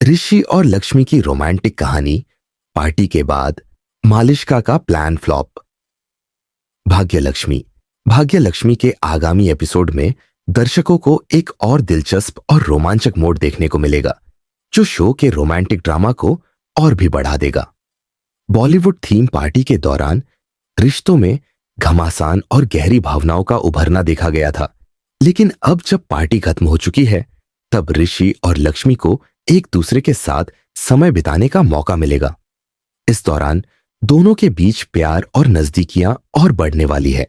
ऋषि और लक्ष्मी की रोमांटिक कहानी। पार्टी के बाद मालिष्का का प्लान फ्लॉप। भाग्यलक्ष्मी। भाग्यलक्ष्मी के आगामी एपिसोड में दर्शकों को एक और दिलचस्प और रोमांचक मोड़ देखने को मिलेगा, जो शो के रोमांटिक ड्रामा को और भी बढ़ा देगा। बॉलीवुड थीम पार्टी के दौरान रिश्तों में घमासान और गहरी भावनाओं का उभरना देखा गया था, लेकिन अब जब पार्टी खत्म हो चुकी है, तब ऋषि और लक्ष्मी को एक दूसरे के साथ समय बिताने का मौका मिलेगा। इस दौरान दोनों के बीच प्यार और नजदीकियां और बढ़ने वाली है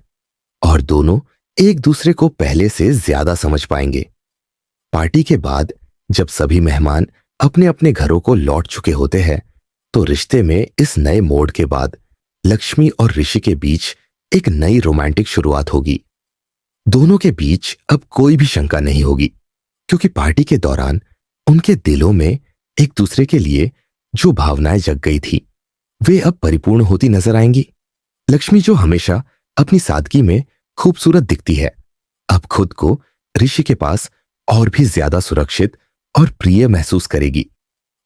और दोनों एक दूसरे को पहले से ज्यादा समझ पाएंगे। पार्टी के बाद जब सभी मेहमान अपने अपने घरों को लौट चुके होते हैं, तो रिश्ते में इस नए मोड़ के बाद लक्ष्मी और ऋषि के बीच एक नई रोमांटिक शुरुआत होगी। दोनों के बीच अब कोई भी शंका नहीं होगी, क्योंकि पार्टी के दौरान उनके दिलों में एक दूसरे के लिए जो भावनाएं जग गई थी, वे अब परिपूर्ण होती नजर आएंगी। लक्ष्मी, जो हमेशा अपनी सादगी में खूबसूरत दिखती है, अब खुद को ऋषि के पास और भी ज्यादा सुरक्षित और प्रिय महसूस करेगी।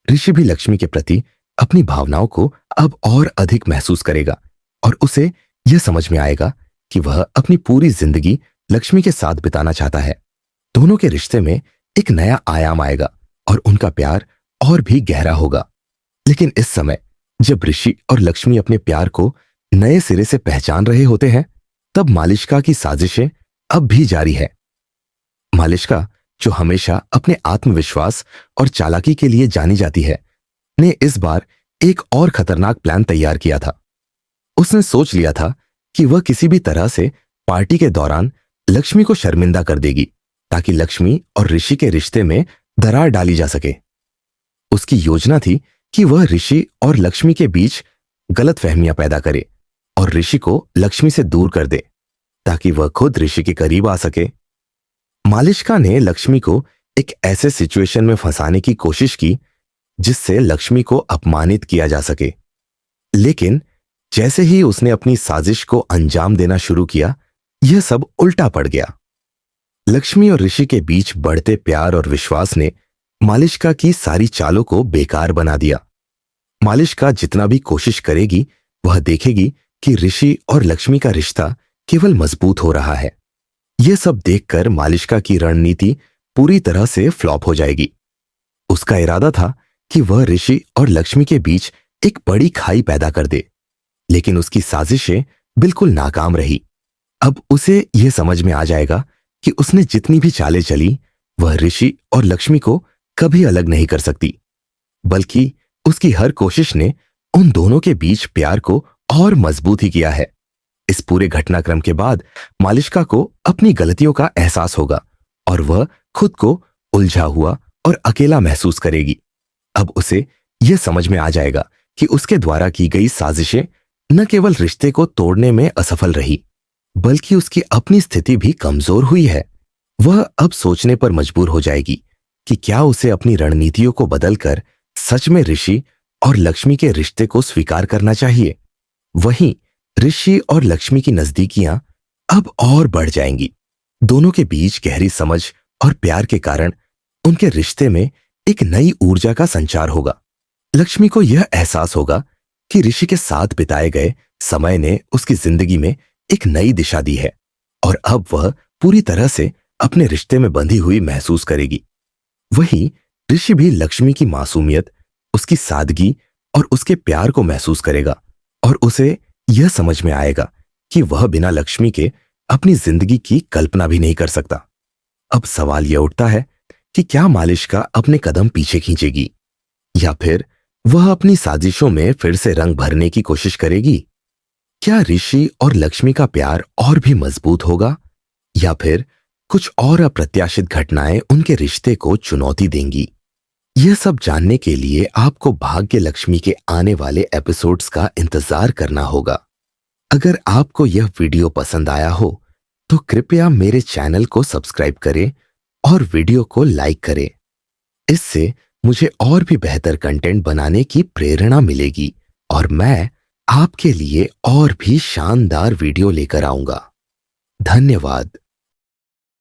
ऋषि भी लक्ष्मी के प्रति अपनी भावनाओं को अब और अधिक महसूस करेगा और उसे यह समझ में आएगा कि वह अपनी पूरी जिंदगी लक्ष्मी के साथ बिताना चाहता है। दोनों के रिश्ते में एक नया आयाम आएगा और उनका प्यार और भी गहरा होगा। लेकिन इस समय जब ऋषि और लक्ष्मी अपने प्यार को नए सिरे से पहचान रहे होते हैं, तब मालिष्का की साजिशें अब भी जारी है। मालिष्का, जो हमेशा अपने आत्मविश्वास और चालाकी के लिए जानी जाती है, ने इस बार एक और खतरनाक प्लान तैयार किया था। उसने सोच लिया था कि वह किसी भी तरह से पार्टी के दौरान लक्ष्मी को शर्मिंदा कर देगी, ताकि लक्ष्मी और ऋषि के रिश्ते में दरार डाली जा सके। उसकी योजना थी कि वह ऋषि और लक्ष्मी के बीच गलतफहमियां पैदा करे और ऋषि को लक्ष्मी से दूर कर दे, ताकि वह खुद ऋषि के करीब आ सके। मालिष्का ने लक्ष्मी को एक ऐसे सिचुएशन में फंसाने की कोशिश की जिससे लक्ष्मी को अपमानित किया जा सके, लेकिन जैसे ही उसने अपनी साजिश को अंजाम देना शुरू किया, यह सब उल्टा पड़ गया। लक्ष्मी और ऋषि के बीच बढ़ते प्यार और विश्वास ने मालिष्का की सारी चालों को बेकार बना दिया। मालिष्का जितना भी कोशिश करेगी, वह देखेगी कि ऋषि और लक्ष्मी का रिश्ता केवल मजबूत हो रहा है। यह सब देखकर मालिष्का की रणनीति पूरी तरह से फ्लॉप हो जाएगी। उसका इरादा था कि वह ऋषि और लक्ष्मी के बीच एक बड़ी खाई पैदा कर दे, लेकिन उसकी साजिशें बिल्कुल नाकाम रही। अब उसे यह समझ में आ जाएगा कि उसने जितनी भी चालें चली, वह ऋषि और लक्ष्मी को कभी अलग नहीं कर सकती, बल्कि उसकी हर कोशिश ने उन दोनों के बीच प्यार को और मजबूत ही किया है। इस पूरे घटनाक्रम के बाद मालिष्का को अपनी गलतियों का एहसास होगा और वह खुद को उलझा हुआ और अकेला महसूस करेगी। अब उसे यह समझ में आ जाएगा कि उसके द्वारा की गई साजिशें न केवल रिश्ते को तोड़ने में असफल रही, बल्कि उसकी अपनी स्थिति भी कमजोर हुई है। वह अब सोचने पर मजबूर हो जाएगी कि क्या उसे अपनी रणनीतियों को बदलकर सच में ऋषि और लक्ष्मी के रिश्ते को स्वीकार करना चाहिए। वहीं ऋषि और लक्ष्मी की नजदीकियां अब और बढ़ जाएंगी। दोनों के बीच गहरी समझ और प्यार के कारण उनके रिश्ते में एक नई ऊर्जा का संचार होगा। लक्ष्मी को यह एहसास होगा कि ऋषि के साथ बिताए गए समय ने उसकी जिंदगी में एक नई दिशा दी है और अब वह पूरी तरह से अपने रिश्ते में बंधी हुई महसूस करेगी। वहीं ऋषि भी लक्ष्मी की मासूमियत, उसकी सादगी और उसके प्यार को महसूस करेगा और उसे यह समझ में आएगा कि वह बिना लक्ष्मी के अपनी जिंदगी की कल्पना भी नहीं कर सकता। अब सवाल यह उठता है कि क्या मालिष्का अपने कदम पीछे खींचेगी या फिर वह अपनी साजिशों में फिर से रंग भरने की कोशिश करेगी? क्या ऋषि और लक्ष्मी का प्यार और भी मजबूत होगा या फिर कुछ और अप्रत्याशित घटनाएं उनके रिश्ते को चुनौती देंगी? यह सब जानने के लिए आपको भाग्य लक्ष्मी के आने वाले एपिसोड्स का इंतजार करना होगा। अगर आपको यह वीडियो पसंद आया हो तो कृपया मेरे चैनल को सब्सक्राइब करें और वीडियो को लाइक करें। इससे मुझे और भी बेहतर कंटेंट बनाने की प्रेरणा मिलेगी और मैं आपके लिए और भी शानदार वीडियो लेकर आऊंगा। धन्यवाद।